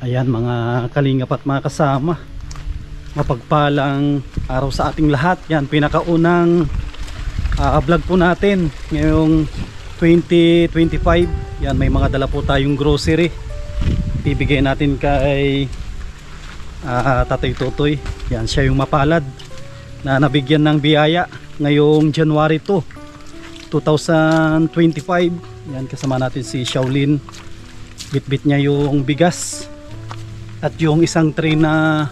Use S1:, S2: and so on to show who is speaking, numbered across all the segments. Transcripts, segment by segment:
S1: Ayan mga kalingap at mga kasama, mapagpalang araw sa ating lahat. Yan, pinakaunang vlog po natin ngayong 2025. Yan, may mga dala po tayong grocery. Bibigay natin kay Tatay Totoy. Yan, siya yung mapalad na nabigyan ng biyaya ngayong January 2, 2025. Yan, kasama natin si Shaolin. Bitbit niya yung bigas at yung isang tray na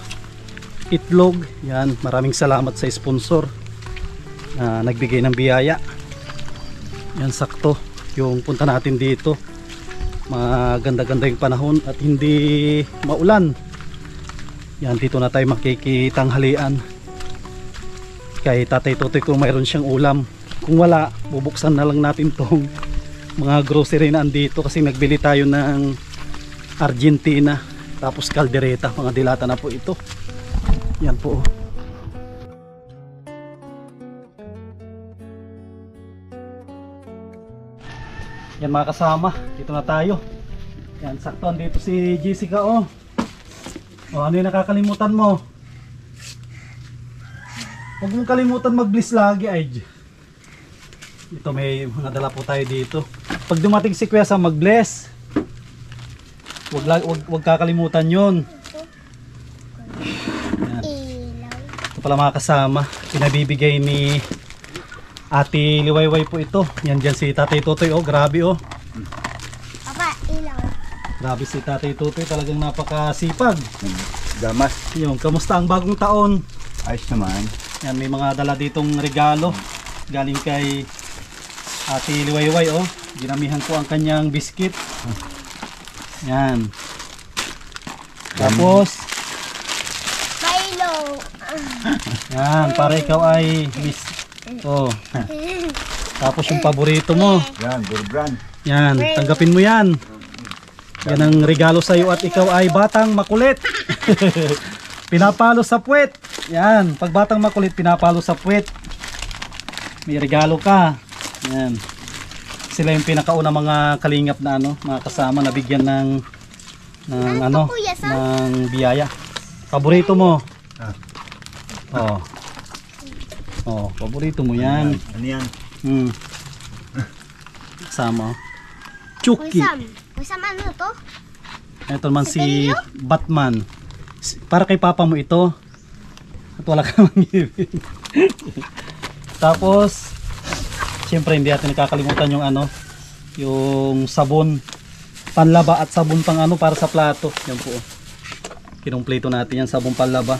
S1: itlog. Yan, maraming salamat sa sponsor na nagbigay ng biyaya. Yan, sakto yung punta natin dito, maganda-ganda yung panahon at hindi maulan. Yan, dito na tayo makikitanghalian kay Tatay Totoy kung mayroon siyang ulam. Kung wala, bubuksan na lang natin tong mga grocery na andito kasi nagbili tayo ng Argentina tapos caldereta, mga dilata na po ito. Yan po. Yan mga kasama, dito na tayo. Yan, sakto andito si Jessica. Oh, ano yung nakakalimutan mo? Huwag mong kalimutan mag-bless lagi ay. Ito, may mga dala po tayo dito. Pag dumating si Kuya Sam, mag-bless. Wag kakalimutan yun. Yan. Ito pala mga kasama, pinabibigay ni Ate Liwayway po ito. Yan dyan si Tatay Totoy. Oh, grabe oh.
S2: Papa, ilaw.
S1: Grabe si Tatay Totoy, talagang napakasipag.
S3: Damas.
S1: Yung, kamusta ang bagong taon?
S3: Ayos naman.
S1: Yan, may mga dala ditong regalo galing kay Ate Liwayway. Oh, ginamihan ko ang kanyang biscuit. Yan. Tapos
S2: Milo.
S1: yan, para ikaw ay miss. Oh. Tapos yung paborito mo.
S3: Yan, Burbrand.
S1: Yan, tanggapin mo yan. Yan ang regalo sa iyo at ikaw ay batang makulit. Pinapalo sa puwet. Yan, pag batang makulit pinapalo sa puwet. May regalo ka. Yan. Sila yung pinakauna mga kalingap na ano, mga kasama na bigyan ng ano, ng biyaya. Paborito mo. Oh. Oh, paborito mo yan.
S3: Ano yan?
S1: Kasama. Chucky.
S2: Kusam ano to?
S1: Ito naman si Batman. Para kay papa mo ito. At wala ka namang ibig. Tapos siyempre hindi natin nakakalimutan yung ano, yung sabon panlaba at sabon pang ano para sa plato. Yan po. Kinumpleto natin yan, sabon panlaba.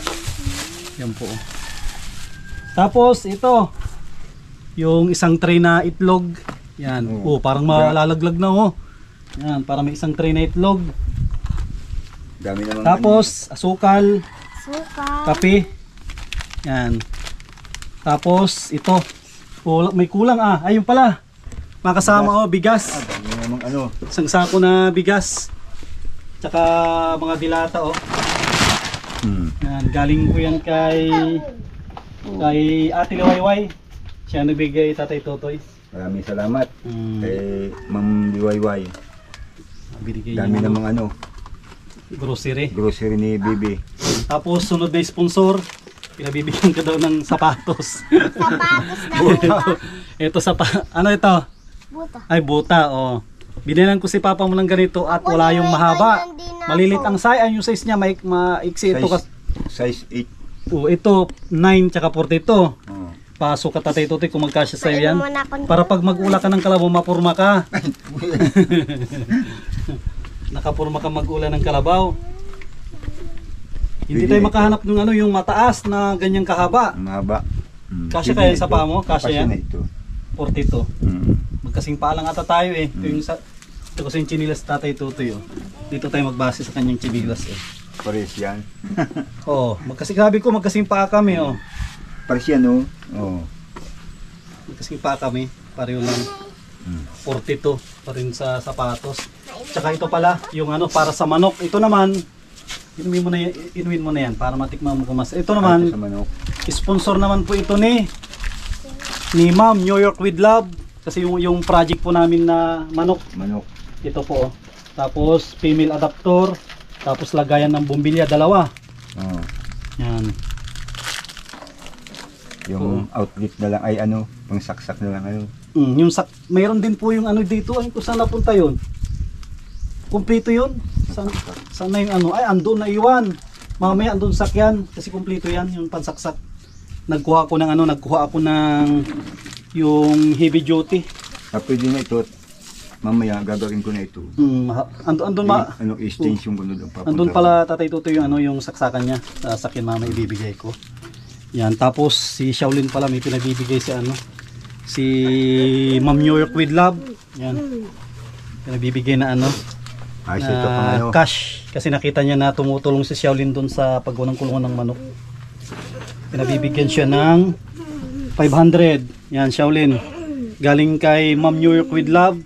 S1: Yan po. Tapos ito, yung isang tray na itlog. Yan. Oh, parang malalaglag na oh. Yan, para may isang tray na itlog.
S3: Dami naman.
S1: Tapos asukal,
S2: Suka.
S1: kape. Yan. Tapos ito, may kulang ah. Ayun pala. Makasama oh, bigas.
S3: Dami naman ano.
S1: Isang sako na bigas. Tsaka mga dilata oh. Yan, galing ko yan kay Ate Liwayway. Siya nagbigay Tatay Totoy.
S3: Maraming salamat. Kay Ma'am Liwayway.
S1: Binigay
S3: Dami
S1: yung
S3: namang ano,
S1: grocery.
S3: grocery ni Bibi.
S1: Tapos sunod na sponsor, pinabibigyan ka daw ng sapatos.
S2: Sapatos na buta.
S1: Ito ano ito?
S2: Buta.
S1: Ay buta oh. Binilan ko si papa mo ng ganito at wala yung mahaba. Malilit ang size, ay yung size niya maiksi ito kasi.
S3: Size 8.
S1: Oh, ito 9 tsaka 42.
S3: Oh.
S1: Pasok ka Tatay Totoy kung magkasya sa'yo yan.
S2: Mainom muna ako.
S1: Para pag mag-ula ka ng kalabaw, mapurma ka. Nakapurma ka mag-ula ng kalabaw. Hindi tayo makahanap ng ano, yung mataas na ganyang kahaba.
S3: Mahaba.
S1: Kasya kaya sa paa mo? Kasya yan?
S3: na ito.
S1: 42. Magkasing paa lang ata tayo eh. Ito kasi yung chinilas Tatay Totoy oh. Dito tayo magbase sa kanyang chinilas eh.
S3: Pares yan.
S1: Oh, sabi ko magkasing paa kami oh.
S3: Pares yan oh. Oh.
S1: Magkasing paa kami, pareho lang. 42 pa rin sa sapatos. Tsaka ito pala, yung ano para sa manok. Ito naman, inumin mo na yan para matikman mo kumas. Ito naman,
S3: Sa manok.
S1: sponsor naman po ito ni Ma'am New York with Love. Kasi yung project po namin na manok.
S3: Manok.
S1: Ito po. Tapos female adaptor. Tapos lagayan ng bumbilya, dalawa.
S3: Oo.
S1: Yan.
S3: Yung outlet na lang ay ano, pang saksak na lang ano.
S1: Yung mayroon din po yung ano dito. Ay, kung saan napunta yun? Kumpleto yun? Saan na yung ano? Ay, andun na iwan. Mamaya andun sakyan. Kasi kumpleto yan, yung pansaksak. Nagkuha ako ng yung heavy duty.
S3: Pwede na ito. Mamaya gagawin ko na ito.
S1: Andun
S3: Ano, extension ko na doon.
S1: andun pala Tatay Tutoy yung ano, yung saksakan niya. Sakyan mama ibibigay ko. Yan, tapos si Shaolin pala may pinabibigay si ano. Si Ma'am New York with Love. Yan. Pinabibigay na ano.
S3: Ayos ito pang ano.
S1: Cash. Kasi nakita niya na tumutulong si Shaolin doon sa paggawa ng kulungan ng manok. Pinabibigyan siya ng 500. Yan, Shaolin. Galing kay Ma'am New York with Love.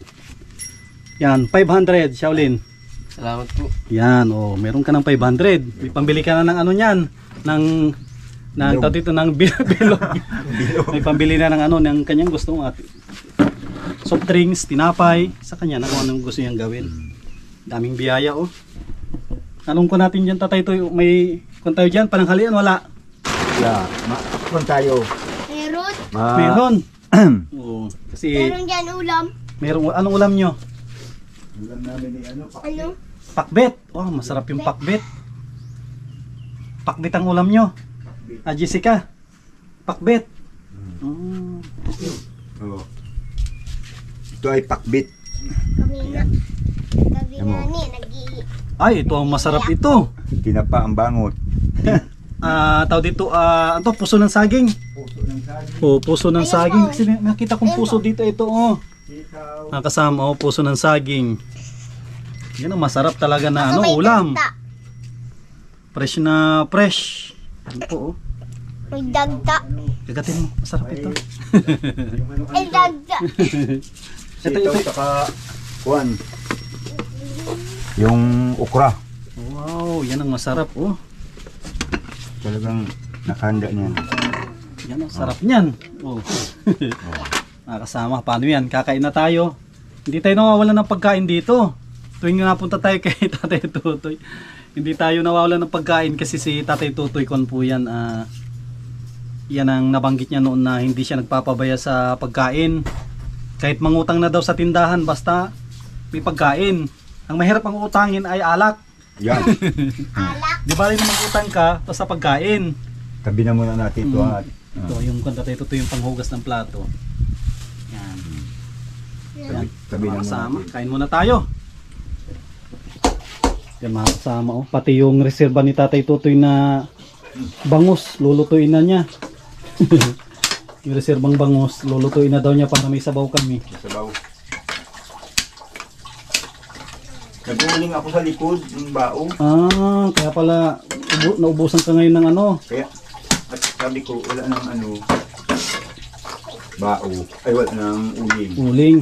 S1: Yan, 500, Shaolin.
S4: Salamat po.
S1: Yan, oh, meron ka ng 500. May pambili ka na ng ano niyan, ng dito ng bilog. May pambili na ng ano ng kanyang gusto ng soft drinks, tinapay sa kanya na kung anong gusto niyang gawin. Daming biyaya oh. Tanong ko natin diyan Tatay Toy, may kung tayo diyan pananghalian wala.
S3: Yeah, kung tayo.
S2: Meron.
S1: Meron. Oo, kasi
S2: Meron dyan ulam.
S1: meron anong ulam nyo?
S3: Ulam namin ni ano,
S2: Ano?
S1: Pakbet. Oh, masarap yung pakbet. Pakbet ang ulam nyo. Jessica. Pakbet.
S3: Oo. Ito ay pakbit.
S2: Kami na. Kami
S3: Ano?
S2: na ni.
S1: Ay, ito ang masarap ito.
S3: Tinapa ang bangot.
S1: Tawag dito, ito, puso ng saging.
S3: Puso ng saging.
S1: Oh, puso ng saging. Kasi nakita kong puso dito, ito oh. Nakasama, oh, puso ng saging. Yan ang masarap talaga na ano, ulam. Fresh na fresh. Yan po oh.
S2: May dagta.
S1: Gagatin mo, masarap ito.
S2: May dagta.
S3: Sitaw saka kuwan. Yung okra.
S1: Wow, yan ang masarap oh.
S3: Talagang nakahanda niyan.
S1: Yan ang sarap niyan. Oh. Nakasama, paano yan? Kakain na tayo. Hindi tayo nawawalan ng pagkain dito. Tuwing napunta tayo kay Tatay Tutoy, hindi tayo nawawalan ng pagkain kasi si Tatay Tutoy kon po yan. Yan ang nabanggit niya noon na hindi siya nagpapabaya sa pagkain. Kahit mangutang na daw sa tindahan basta may pagkain. Ang mahirap ang utangin ay alak.
S3: Yan.
S2: Alak.
S1: Di ba rin magutang ka basta pagkain?
S3: Tabi na muna natin ito.
S1: Ito yung Tatay Tutoy yung panghugas ng plato. Yan. Yan.
S3: Tabi na muna
S1: Kasama.
S3: natin.
S1: Kain muna tayo. Yan mga kasama oh. Pati yung reserva ni Tatay Tutoy na bangus, lulutuin na niya. Yung reserbang bangus, lulutuin na daw niya para may sabaw kami.
S3: Sabaw. Naguling ako sa likod ng bao.
S1: Kaya pala naubusan ka ngayon ng ano.
S3: Kaya at sabi ko wala nang ano bao. Ay wala nang uling.
S1: Uling.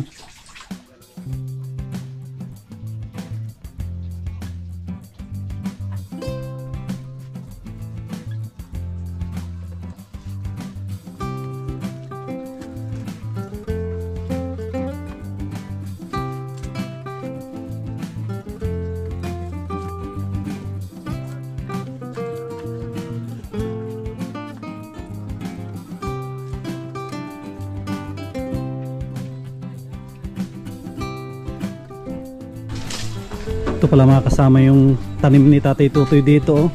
S1: Ito pala mga kasama yung tanim ni Tatay Tutoy dito oh.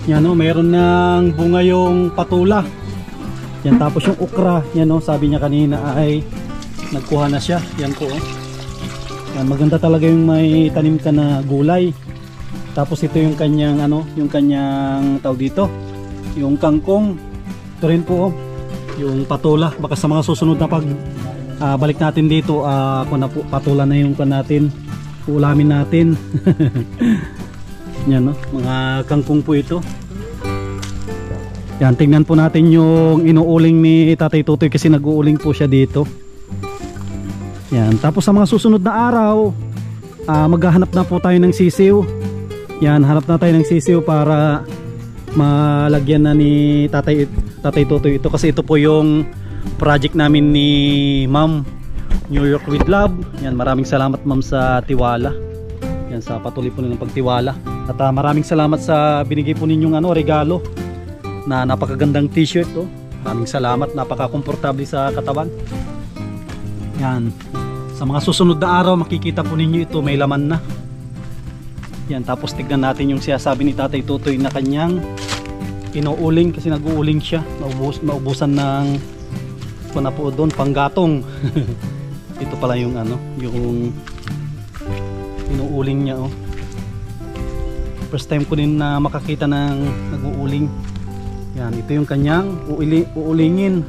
S1: Yan oh, mayroon ng bunga yung patula. Yan, tapos yung okra, yan oh, sabi niya kanina ay nagkuha na siya. Yan po oh. Yan, maganda talaga yung may tanim ka na gulay. Tapos ito yung kanyang ano, yung kanyang tawag dito, yung kangkong. Ito rin po oh, yung patula. Baka sa mga susunod na pag balik natin dito, kung na po, patula na yung kan natin. Ulamin natin. Yan no, mga kangkong po ito. Yan, tingnan po natin yung inuuling ni Tatay Tutoy kasi nag-uuling po siya dito. Yan, tapos sa mga susunod na araw, maghahanap na po tayo ng sisiw. Yan, hanap na tayo ng sisiw para malagyan na ni Tatay Tutoy ito kasi ito po yung project namin ni Ma'am New York with Love. Yan, maraming salamat ma'am sa tiwala. Yan, sa patuloy po nilang pagtiwala. At maraming salamat sa binigay po ninyong regalo na napakagandang t-shirt. Oh. Maraming salamat, napaka-komportable sa katawan. Yan. Sa mga susunod na araw makikita po ninyo ito may laman na. Yan, tapos tignan natin yung sinasabi ni Tatay Tutoy na kanyang inuuling kasi nag-uuling siya. Naubusan ng na po doon, panggatong. Ito pala yung yung inuuling niya. Oh. First time ko din na makakita ng nag-uuling. Yan, ito yung kanyang uulingin.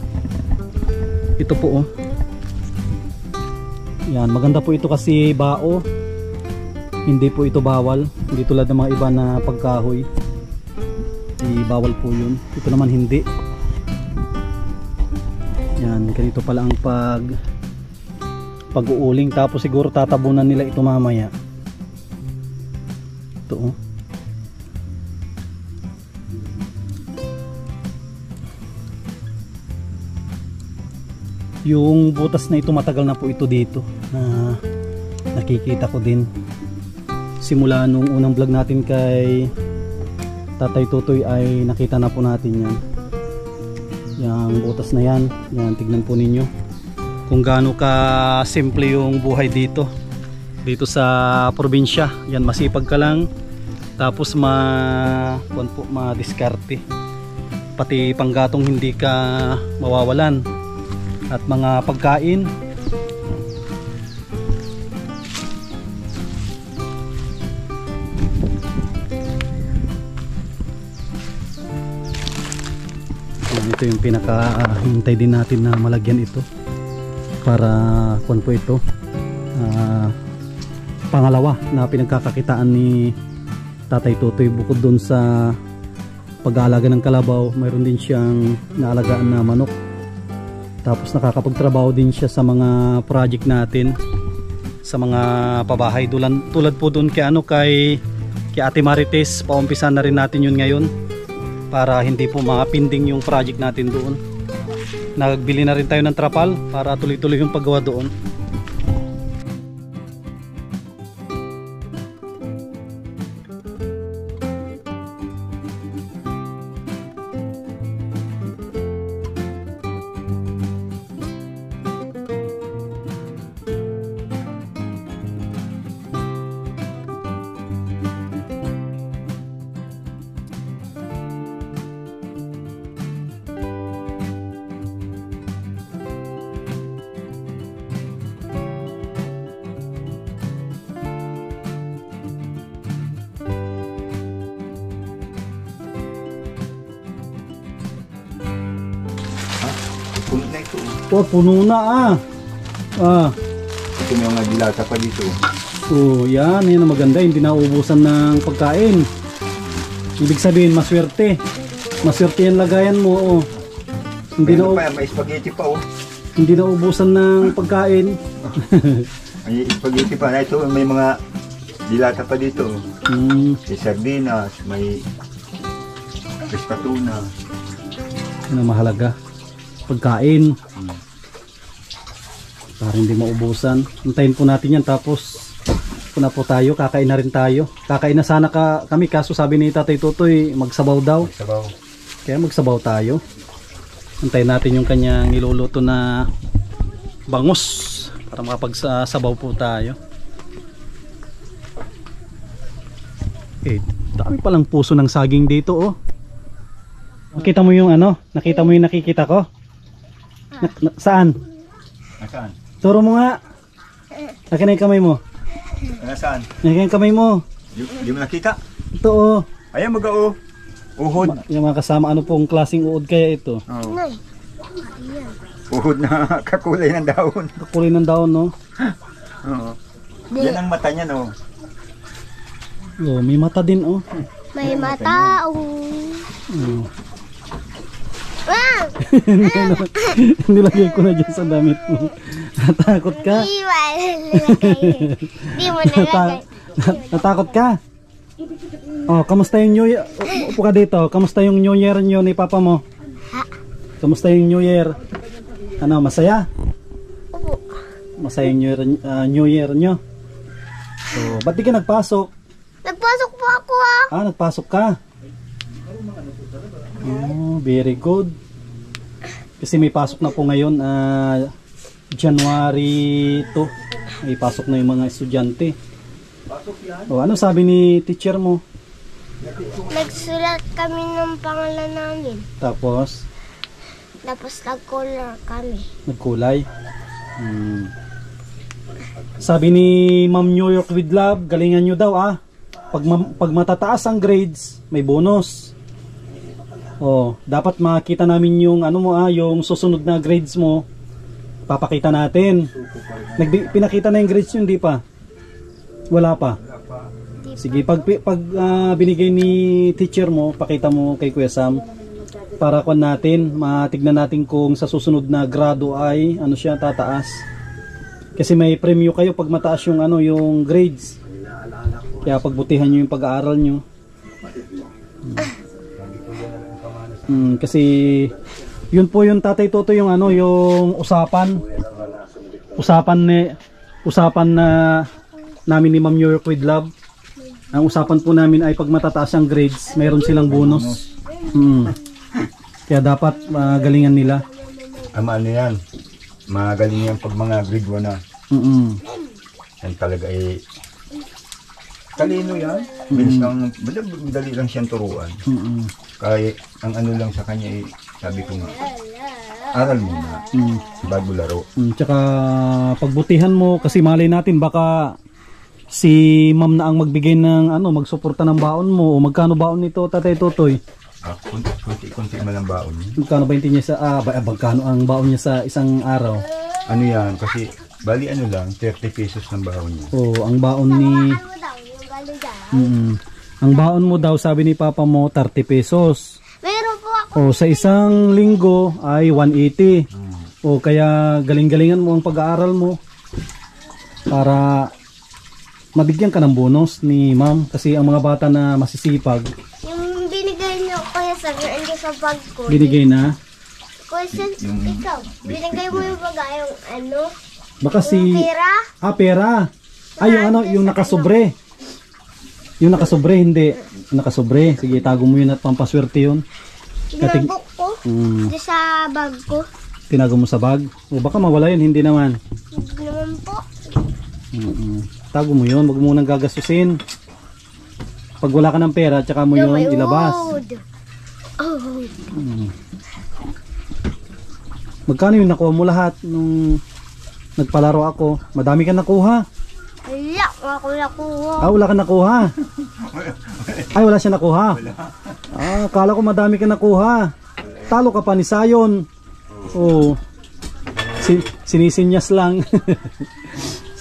S1: Ito po. Oh. Yan, maganda po ito kasi bao. Hindi po ito bawal. Hindi tulad ng mga iba na pagkahoy. Bawal po yun. Ito naman hindi. Yan, ganito pala ang pag-uuling. Tapos siguro tatabunan nila ito mamaya. Ito oh. Yung butas na ito matagal na po ito dito na nakikita ko din simula nung unang vlog natin kay Tatay Tutoy ay nakita na po natin yan. Yung butas na yan, tignan po ninyo kung gaano ka simple yung buhay dito sa probinsya. Yan, masipag ka lang tapos ma-diskarte, pati panggatong hindi ka mawawalan. At mga pagkain, ito yung pinakahintay din natin na malagyan ito para kung po ito pangalawa na pinagkakakitaan ni Tatay Tutoy. Bukod doon sa pag-aalaga ng kalabaw, mayroon din siyang naalagaan na manok. Tapos nakakapagtrabaho din siya sa mga project natin, sa mga pabahay. Tulad po doon kay Ate Marites, paumpisan na rin natin yun ngayon para hindi po makapinding yung project natin doon. Nagbili na rin tayo ng trapal para tuloy-tuloy yung paggawa doon.
S3: Puno na ito.
S1: Oh, puno na
S3: Ito may mga dilata pa dito.
S1: Oh, yan ang maganda, hindi nauubusan ng pagkain. Ibig sabihin, maswerte. Maswerte yung lagayan mo. Oh. Hindi
S3: May spaghetti pa oh.
S1: Hindi nauubusan ng pagkain.
S3: May spaghetti pa. Ito may mga dilata pa dito. May sardinas, may pescatuna.
S1: Yan ang mahalaga. Pagkain. Para hindi maubusan. Antayin po natin yan, tapos puna po tayo, kakain na rin tayo. Kakain na sana kami, kaso sabi ni Tatay Tutoy magsabaw daw.
S3: Magsabaw.
S1: Kaya magsabaw tayo. Antayin natin yung kanyang niluluto na bangus para makapagsabaw po tayo. Dami palang puso ng saging dito oh. Nakita mo yung nakita mo yung nakikita ko? Saan?
S3: Nasaan?
S1: Turo mo nga. Akin na yung kamay mo.
S3: Nasaan?
S1: Akin yung kamay mo.
S3: Di mo nakita?
S1: Ito oh.
S3: Ayan mag-o. Uhod.
S1: Yung mga kasama, ano pong klaseng uod kaya ito?
S3: Oh. Uhod na kakulay ng daon.
S1: Kakulay ng daon no?
S3: Oo. Yan ang mata niya no.
S1: Oh, may mata din oh.
S2: May mata.
S1: Nilagay ko na dyan sa damit mo. Natakot ka?
S2: Di mo nalagay.
S1: Natakot ka? Oh, kamusta yung New Year? Upo ka dito. Kamusta yung New Year nyo ni Papa mo? Kamusta yung New Year? Ano, masaya? Masaya yung New Year nyo? So, ba't di ka nagpasok?
S2: Nagpasok po ako
S1: Nagpasok ka? Oh, very good. Kasi may pasok na po ngayon, January 2. May pasok na yung mga estudyante. Ano sabi ni teacher mo?
S2: Nagsulat kami ng pangalan namin.
S1: Tapos
S2: Nag-color kami.
S1: nagkulay. Sabi ni Ma'am New York with Love, galingan nyo daw pag matataas ang grades, may bonus. Dapat makita namin yung yung susunod na grades mo. Papakita natin. Pinakita na yung grades yun, di pa? Wala pa. Sige, pag binigay ni teacher mo, pakita mo kay Kuya Sam para matignan natin kung sa susunod na grado ay siya tataas. Kasi may premyo kayo pag mataas yung yung grades. Kaya pagbutihan niyo yung pag-aaral niyo. Kasi yun po yung Tatay Toto yung yung usapan na namin ni Ma'am New York with Love. Ang usapan po namin ay pag matataas ang grades, mayroon silang bonus. Kaya dapat galingan nila.
S3: Yan. Magaling yan pag mga grade 1 na. Yan talaga talino yan. Madali lang siyang turuan. Kaya ang lang sa kanya sabi ko nga, aral muna bago laro.
S1: Tsaka pagbutihan mo kasi malay natin baka si ma'am na ang magbigay ng magsuporta ng baon mo. O magkano baon nito, Tatay Totoy?
S3: Kunti man ang baon niya.
S1: Magkano ba niya sa magkano ang baon niya sa isang araw?
S3: Yan kasi bali lang 30 pesos ng baon niya.
S1: Ang baon ni ang baon mo daw sabi ni Papa mo 30 pesos.
S2: Meron po ako.
S1: Sa isang linggo ay 180. Kaya galing-galingan mo ang pag-aaral mo para mabigyan ka ng bonus ni ma'am kasi ang mga bata na masisipag.
S2: Yung binigay niyo Kuya Sam, yung sa bag ko.
S1: Binigay na?
S2: Kuya Sam, ikaw. Binigay mo yung bag yung
S1: Baka
S2: yung pera.
S1: Pera. Yung nakasobre. Yung nakasobre, hindi. Nakasobre. Sige, tago mo yun at pampaswerte yun.
S2: Tinagok ko. Di sa bag ko.
S1: Tinago mo sa bag? Baka mawala yun, hindi naman.
S2: Hindi naman po.
S1: Tago mo yun, wag mo nang gagastusin. Pag wala ka ng pera, tsaka mo yun ilabas. Magkano yung nakuha mo lahat nung nagpalaro ako? Madami ka nakuha.
S2: Wala ako nakuha.
S1: Wala ka nakuha. Ay, wala siya nakuha. Kala ko madami ka nakuha. Talo ka pa ni Sayon. Sinisinyas lang.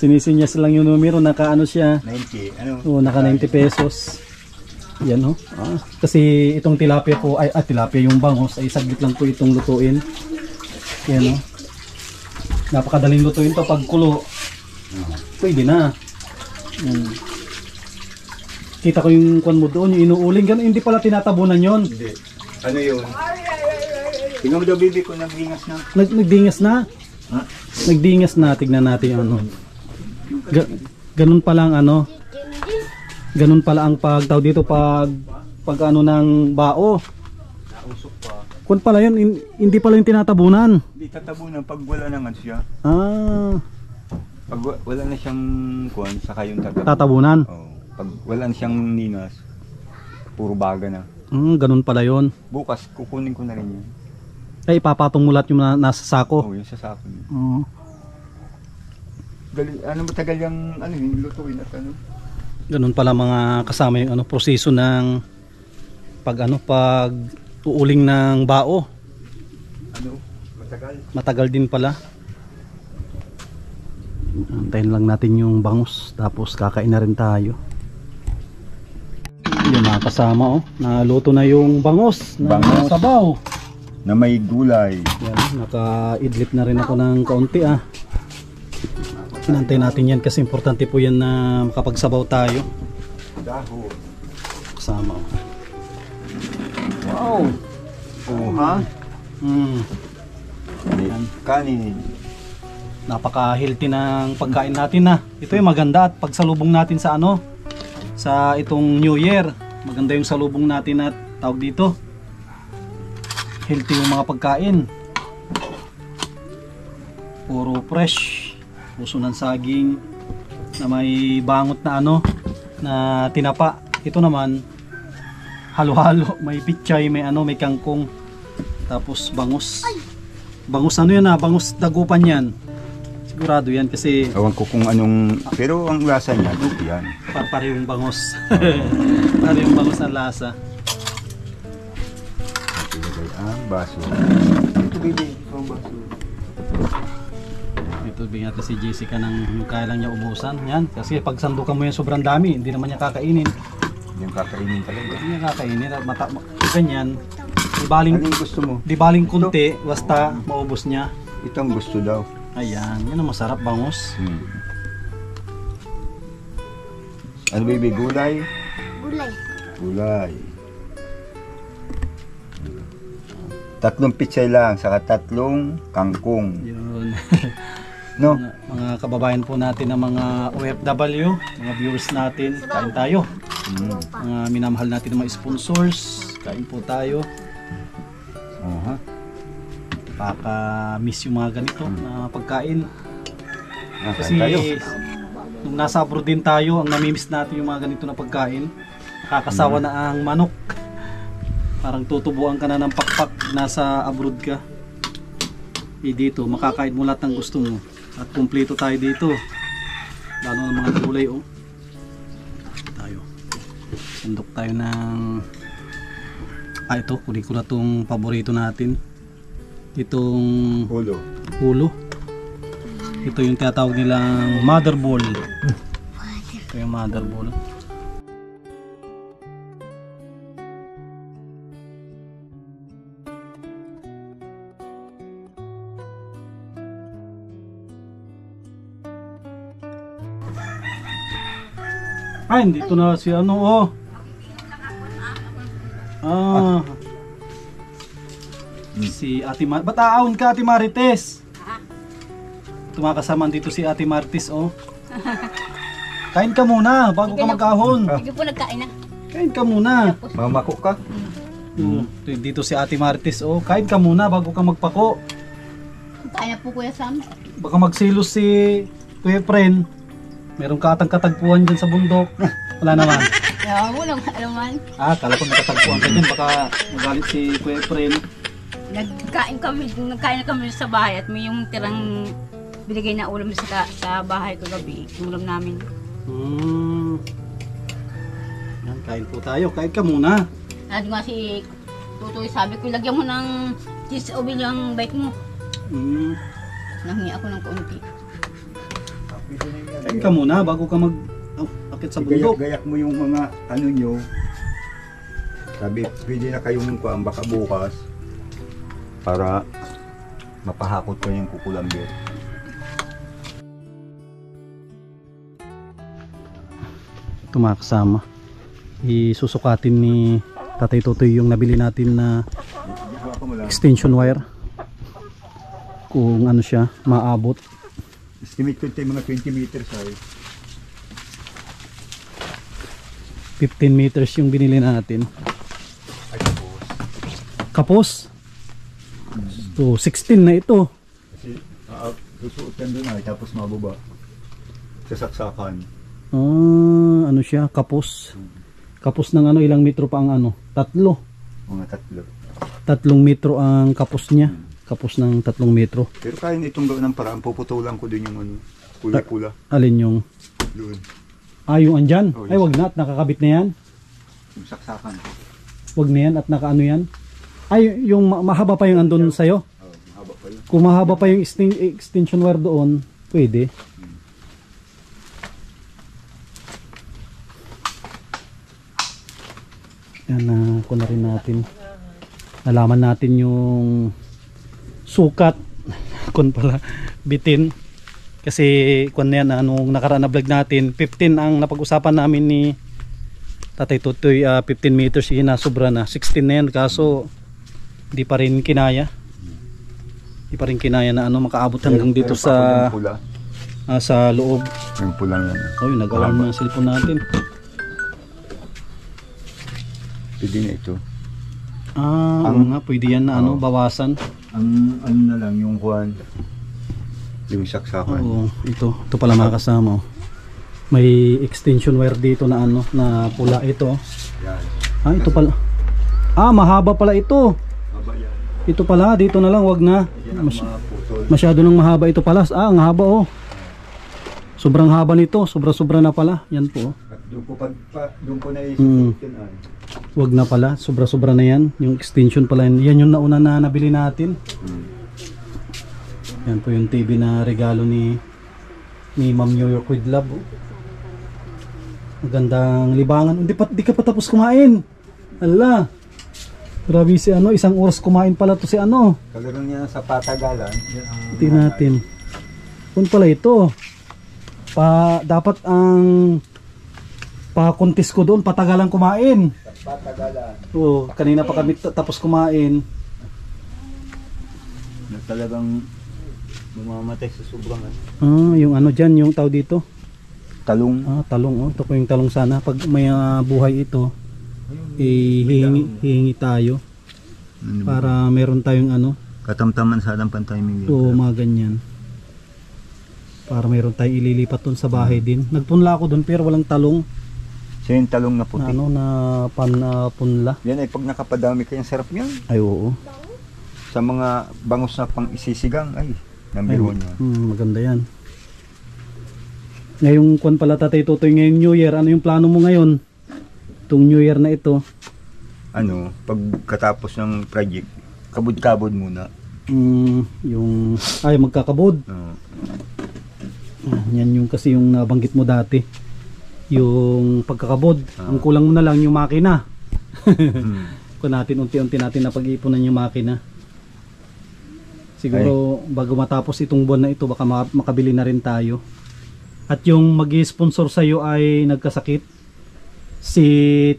S1: Sinisinyas lang yung numero, naka siya.
S3: 90,
S1: naka 90 pesos. Yan kasi itong tilapia po, tilapia yung bangos, ay saglit lang po itong lutuin. Yan napakadaling lutuin to pag kulo. Pwede na. Kita ko yung kwan mo doon, yung inuuling, gano'n, hindi pala tinatabunan yon.
S3: Hindi. Yun? Tingnan mo daw, bibi ko, nagdingas na.
S1: Nagdingas na? Nagdingas na, tignan natin yung ganun pala ang ganun pala ang pagtaw dito pag ng bao. Kung pala yun, hindi pala yung tinatabunan.
S3: Hindi tatabunan pag wala naman siya. Pag wala na siyang kuwan, saka yung
S1: tatabunan.
S3: Pag wala na siyang ninas, puro baga na.
S1: Ganun pala yun.
S3: Bukas, kukunin ko na rin yun.
S1: Ay, ipapatong mo lahat yung nasa sako.
S3: Yung sa sako. Matagal yung yung lutuin at
S1: Ganun pala mga kasama yung proseso ng pag uuling ng bao. Matagal din pala. Antayin lang natin yung bangus tapos kakain na rin tayo. Yung mga kasama naluto na yung bangus na sabaw
S3: na may gulay.
S1: Yan, naka-idlip na rin ako ng kaunti Hinantay natin yan kasi importante po yan na makapagsabaw tayo.
S3: Dahon.
S1: Kasama wow.
S3: Kanin.
S1: Napaka-healthy ng pagkain natin Ito yung maganda at pagsalubong natin sa sa itong New Year. Maganda yung salubong natin at tawag dito, healthy yung mga pagkain. Puro fresh, puso ng saging na may bangot na ano, na tinapa. Ito naman halo-halo, may pichay, may ano, may kangkong, tapos bangus. Bangus ano yan, bangus dagupan yan. Sigurado yan kasi
S3: Awan ko kung anong, pero ang lasa niya, okay yan.
S1: parehong bangus. Parehong bangus ang lasa.
S3: Ilagay ang baso. Ito baby, ang baso.
S1: Ito bigyan natin si Jessica ng yung kaya lang niya ubusan. Yan, kasi pag sandukan mo yan sobrang dami, hindi naman niya kakainin.
S3: Hindi yung kakainin talaga.
S1: Hindi niya kakainin. Ganyan. Di baling,
S3: Anong gusto mo?
S1: di baling kunti, basta maubos niya.
S3: Ito ang gusto daw.
S1: Ayan, yan ang masarap bangus.
S3: Ano baby, gulay?
S2: Gulay.
S3: Gulay. 3 pitsay lang, saka 3 kangkong.
S1: Yun.
S3: No?
S1: Mga kababayan po natin ng mga OFW, mga viewers natin, kain tayo. Mga minamahal natin ng mga sponsors, kain po tayo. Baka-miss yung mga ganito na pagkain. Kasi nung nasa abroad din tayo, ang namimiss natin yung mga ganito na pagkain. Kakasawa na ang manok. Parang tutubuan ka na ng pakpak, nasa abroad ka. Dito, makakain mo lahat ng gusto mo. At kumpleto tayo dito. Lalo ng mga gulay, oh. Tayo. Sandok tayo ng... ito, kunin ko na itong paborito natin. Itong hulo. Ito yung tinatawag nilang mother ball. Ito yung mother ball. Ay, dito na si ano, oh. Si Ate Mar... Ba't aawon ka, Ate Marites? Tumakasama dito si Ate Marites, oh. Kain ka muna, bago ka mag-ahon.
S4: Hindi po nagkain na.
S1: Kain ka muna.
S3: Mamako ka?
S1: Dito si Ate Marites, oh. Kain ka muna, bago ka magpako.
S4: Kain na po Kuya Sam.
S1: Baka magsilos si Kuya Pren. Meron ka atang katagpuan dyan sa bundok. Wala naman.
S4: Walang alaman.
S1: Kala ko nakatagpuan ka dyan. Baka magalit si Kuya Pren.
S4: Nagkain na kami sa bahay at may yung tirang binigay na ulam sa bahay kagabi. Yung ulam namin.
S1: Yan, kain po tayo. Kain ka muna.
S4: At nga si Tutoy sabi ko, lagyan mo ng cheese o bilang bike mo. Nanghingi ako ng kaunti.
S1: Kain ka muna bago ka mag-akit sa bundok.
S3: Gayak mo yung mga ano nyo. Sabi, pwede na kayong kuhaan baka bukas para mapahakot ko yung kukulambir.
S1: Ito mga kasama, isusukatin ni Tatay Totoy yung nabili natin na extension wire, kung ano siya maabot.
S3: Estimate ko ito yung mga 20 meters ay
S1: 15 meters yung binili natin. Kapos? So 16 na ito.
S3: kasi susuotan doon ay tapos mababa sa saksakan.
S1: Ano siya, kapos. Kapos ng ano, ilang metro pa ang ano? 3.
S3: Mga 3.
S1: 3 metro ang kapos niya. Kapos ng 3 metro.
S3: Pero kaya itong gawin ng paraan, puputulan ko din yung ano, pula-pula.
S1: Alin yung?
S3: Doon.
S1: Yung andyan?
S3: Oh, yes.
S1: Ay wag na at nakakabit na yan.
S3: Yung saksakan.
S1: Wag na yan at nakaano yan. Ay yung mahaba pa yung andun sa'yo.
S3: Mahaba pa yun.
S1: Kung mahaba pa yung extension wire doon, pwede. Yan na na rin natin. Nalaman natin yung sukat kun pala bitin. Kasi kun na yan, anong nakaraan na vlog natin, 15 ang napag-usapan namin ni Tatay Totoy, 15 meters, yun na sobra na. 16 na yan, kaso di pa rin kinaya. Di pa rin kinaya na ano makaabot hanggang dito sa
S3: pula.
S1: Sa loob.
S3: Yung pulang yan.
S1: Oh, yun, nag-alarm na yung cellphone natin.
S3: Pwede na ito.
S1: Oo nga, pwede yan na ano, bawasan.
S3: Ang ano na lang, yung kuhan, yung saksakan.
S1: Oo, ito pala mga kasama. Oh. May extension wire dito na ano, na pula ito.
S3: Yan.
S1: Ito pala. Mahaba pala ito.
S3: Haba yan.
S1: Ito pala, dito na lang, wag na.
S3: Yan ang mga putol.
S1: Masyado nang mahaba ito pala. Ang haba oh. Sobrang haba nito, sobra-sobra na pala. Yan po.
S3: At doon ko naisip yun ay.
S1: Wag na pala, sobra-sobra na yan. Yung extension pala yan. Yan yung nauna na nabili natin. Yan po yung TV na regalo ni Ma'am New York with Love. Oh. Magandang libangan. Di ka pa tapos kumain. Ala. Grabe si ano, 1 oras kumain pala to si ano.
S3: Talagang yan sa patagalan. Yan ang
S1: Tingnan natin. Kung pala ito. Dapat ang pa-contest ko doon, patagalan kumain.
S3: patagalan.
S1: Oo, kanina pa kami tapos kumain.
S3: Na talagang mamamatay sa sobrang
S1: Yung ano dyan, yung tao dito.
S3: talong.
S1: Talong. Ito po yung talong sana. Pag may buhay ito, hihingi tayo. Para meron tayong ano.
S3: Katamtaman sa alang pantiming.
S1: Oo, mga ganyan. Para meron tayong ililipat doon sa bahay din. Nagpunla ako doon pero walang talong.
S3: So yung talong na puti.
S1: Na punla.
S3: Yan ay pag nakapadami kayang sarap yan.
S1: Ay oo.
S3: Sa mga bangos na pang isisigang ay number 1 yan.
S1: Maganda yan. Ngayong kwan pala Tatay Totoy, ngayong New Year, ano yung plano mo ngayon? Itong New Year na ito.
S3: Ano, pagkatapos ng project, kabod-kabod muna.
S1: Magkakabod. Yan yung kasi yung nabanggit mo dati. Yung pagkakabod. Ang kulang mo na lang yung makina. Kung natin unti-unti natin napag-iipunan yung makina. Siguro bago matapos itong buwan na ito baka makabili na rin tayo. At yung mag-sponsor sa iyo ay nagkasakit. Si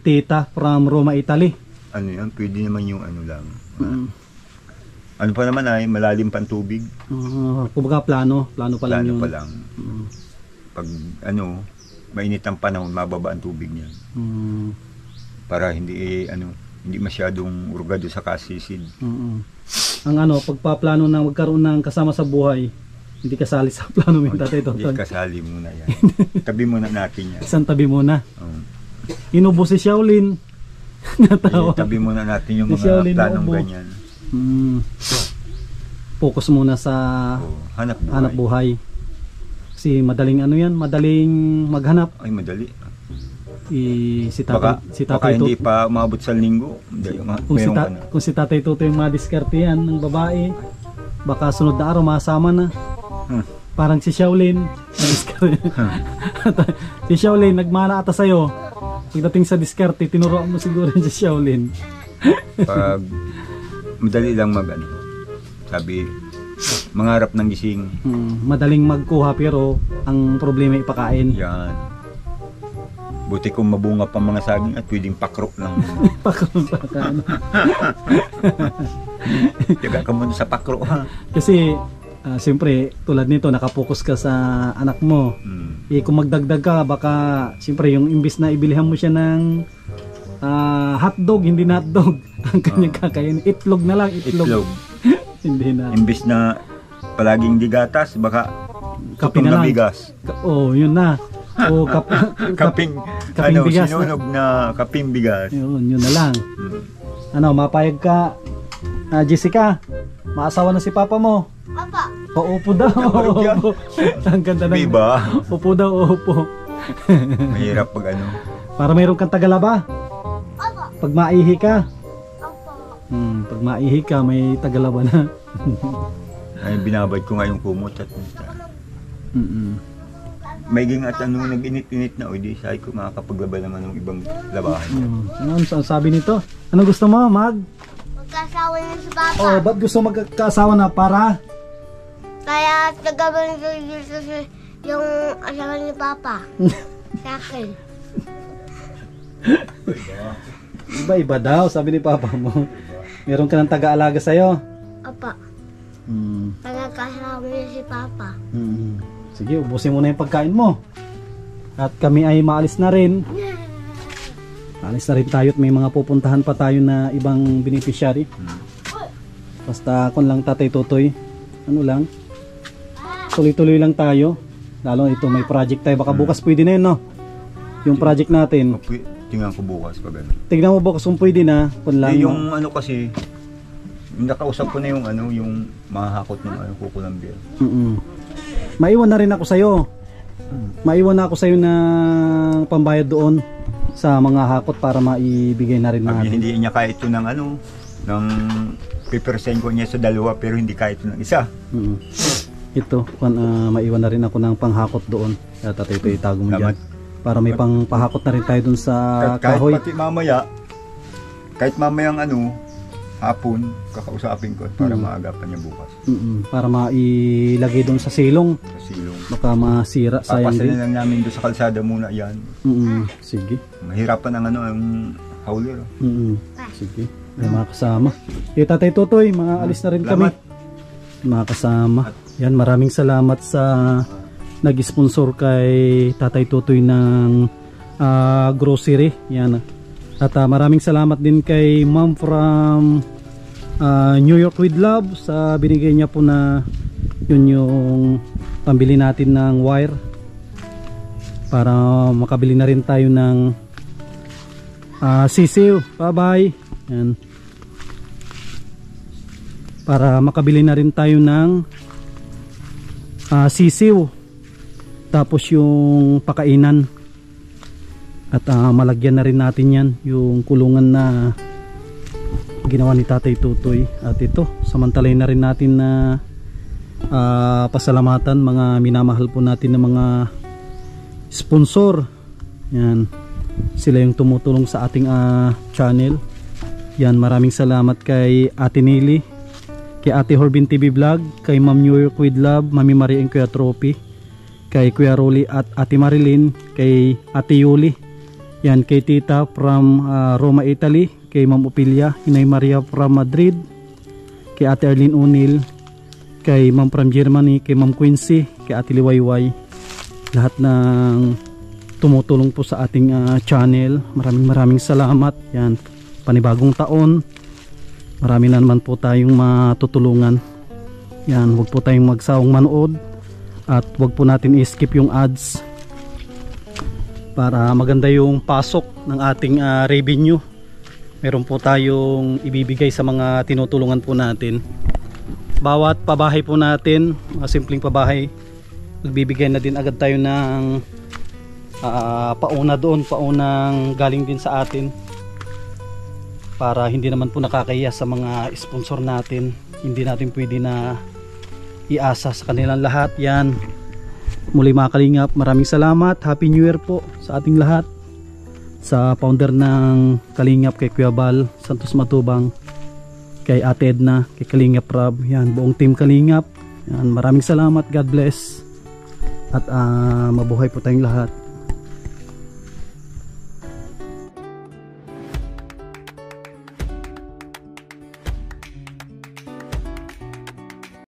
S1: Tita from Roma, Italy.
S3: Ano yan, pwede naman yung ano lang. Ano pa naman ay malalim pang tubig.
S1: Kumbaga plano pa lang yun.
S3: Plano pa lang. Pag ano, mainit ang panahon, mababa ang tubig niyan. Para hindi hindi masyadong urgado sa kasisid. Ang pagpaplano na magkaroon ng kasama sa buhay, hindi kasali sa plano mo yung Tatay Totoy. Hindi kasali muna yan. Tabi muna natin yan.
S1: Isang tabi muna. Inubo si Shaolin. Natawa.
S3: Tabi muna natin yung
S1: Si
S3: mga
S1: Shaolin
S3: planong
S1: ubo.
S3: ganyan.
S1: Focus muna sa hanap buhay. Kasi madaling madaling maghanap.
S3: Ay madali.
S1: Si Tatay
S3: baka hindi pa umabot sa linggo.
S1: Kung si Tatay Totoy yung madiskarte yan ng babae, baka sunod na araw masama na. Parang si Shaolin. Si Shaolin nagmana ata sa'yo. Pagdating sa diskarte, tinuruan mo siguro si Shaolin.
S3: Pag madali lang sabi, mangarap ng gising.
S1: Madaling magkuha pero ang problema ipakain.
S3: Yan. Buti kung mabunga pa mga saging at pwedeng pakrok lang.
S1: Pakain.
S3: Tiyaga ka muna sa pakrok ha.
S1: Kasi siyempre tulad nito nakapokus ka sa anak mo. Kung magdagdag ka baka siyempre yung imbis na ibilihan mo siya ng hotdog, hindi na hotdog ang kanyang kakain, itlog na lang. Itlog. Hindi na.
S3: Imbis na palaging digatas, baka
S1: kape na lang.
S3: Bigas.
S1: Yun na. O
S3: kaping
S1: bigas
S3: sinunog na kaping bigas.
S1: Yun na lang. Mapayag ka, Jessica, maasawa na si Papa mo.
S2: Papa.
S1: Upo daw. Upo. Ang ganda ng
S3: Diba?
S1: Upo daw, upo.
S3: Mahirap pag
S1: Para mayroon kang tagalaba.
S2: Papa.
S1: Pag maihi ka.
S2: Papa.
S1: Pag maihi ka, may tagalaba na.
S3: ay binabad ko nga yung kumot at maiging at nag-init-init na di sabi ko makakapaglaban naman ng ibang labahan.
S1: Ano sabi nito? Ano gusto mo,
S2: Magkasawa na si Papa.
S1: ba't gusto magkaasawa na para?
S2: Kaya tagaban ko yung asawa ni Papa. Sa akin.
S1: Iba-iba daw, sabi ni Papa mo. Meron ka ng taga-alaga sa'yo.
S2: Papa. Magkakasawa niya si Papa.
S1: Sige, ubusin mo na yung pagkain mo. At kami ay maalis na rin. Alis na rin tayo at may mga pupuntahan pa tayo na ibang beneficiary. Basta kung lang Tatay Tutoy, ano lang, tuloy-tuloy lang tayo. Lalo ito may project tayo, baka bukas pwede na yun, no? Yung project natin.
S3: Tingnan ko bukas pag ano.
S1: Tignan mo bukas kung pwede na, kung lang.
S3: Yung ano kasi, nakausap ko na yung ano, yung mahakot ng ano, kukulang beer.
S1: Maiwan na rin ako sa'yo. Maiwan na ako sa'yo na pambayad doon sa mga hakot para maibigay na rin natin.
S3: Hindi niya kaya ito ng ano, ng pipersen ko niya sa dalawa pero hindi kaya ito ng isa. Ito, maiwan na rin ako ng panghakot doon. Kaya Tatay ito itago mo dyan. Para may pangpahakot na rin tayo doon sa kahoy. Kahit pati mamaya, kahit mamayang ano, hapon, kakausapin ko para maagapan niya bukas.
S1: Para mailagay doon sa silong.
S3: Sa silong.
S1: Baka masira, sayang din.
S3: Papasalan lang namin doon sa kalsada muna yan.
S1: Sige.
S3: Mahirapan ang ano, ang hauler.
S1: Sige. May mga kasama. Tatay Tutoy, mga alis na rin kami. Mga kasama. Yan, maraming salamat sa nag-sponsor kay Tatay Tutoy ng grocery. Yan. At maraming salamat din kay Ma'am from New York with Love sa binigay niya po na yun yung pambili natin ng wire para makabili na rin tayo ng sisiw. Bye bye. Yan. Para makabili na rin tayo ng sisiw. Tapos yung pakainan. At malagyan na rin natin yan yung kulungan na ginawa ni Tatay Tutoy. At ito, samantalay na rin natin na pasalamatan mga minamahal po natin ng mga sponsor. Yan. Sila yung tumutulong sa ating channel. Yan, maraming salamat kay Ate Nili, kay Ate Horbin TV Vlog, kay Ma'am New York with Love, Mami Maria and Kuya Trophy, kay Kuya Rolly at Ate Marilyn, kay Ate Yuli. Yan, kay Tita from Roma, Italy, kay Ma'am Opilia, Inay Maria from Madrid, kay Ate Arlene Unil, kay Ma'am from Germany, kay Ma'am Quincy, kay Ate Liwayway. Lahat ng tumutulong po sa ating channel. Maraming salamat. Yan, panibagong taon. Marami na naman po tayong matutulungan. Yan, huwag po tayong magsawang manood at huwag po natin i-skip yung ads para maganda yung pasok ng ating revenue. Meron po tayong ibibigay sa mga tinutulungan po natin. Bawat pabahay po natin, mga simpleng pabahay, nagbibigay na din agad tayo ng pauna doon, paunang galing din sa atin, para hindi naman po nakakahiya sa mga sponsor natin. Hindi natin pwede na iasa sa kanilang lahat. Yan, muli mga kalingap, maraming salamat. Happy New Year po sa ating lahat. Sa founder ng Kalingap, kay Kuya Bal Santos Matubang, kay Ate Edna, kay Kalingap Rab, yan, buong team Kalingap. Yan, maraming salamat. God bless at mabuhay po tayong lahat.